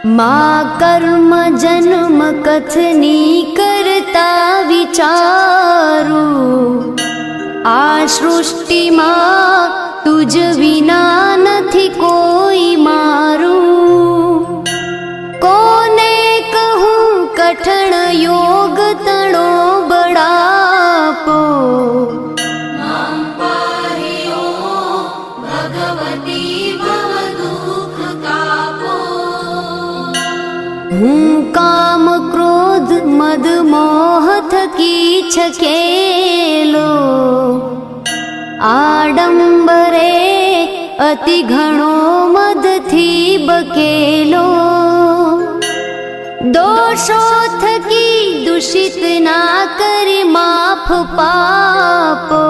मा કર્મ જન્મ કથની કરતા વિચારું, આ સૃષ્ટિમાં તુજ વિના નથી કોઈ મારું. કોને કહું કઠણ યોગ તણો બળાપો, હું કામ ક્રોધ મદ મોહ થકી છકેલો, આડંબરે અતિ ઘણો મદથી બકેલો. દોષો થકી દૂષિત ના કરી માફ પાપો,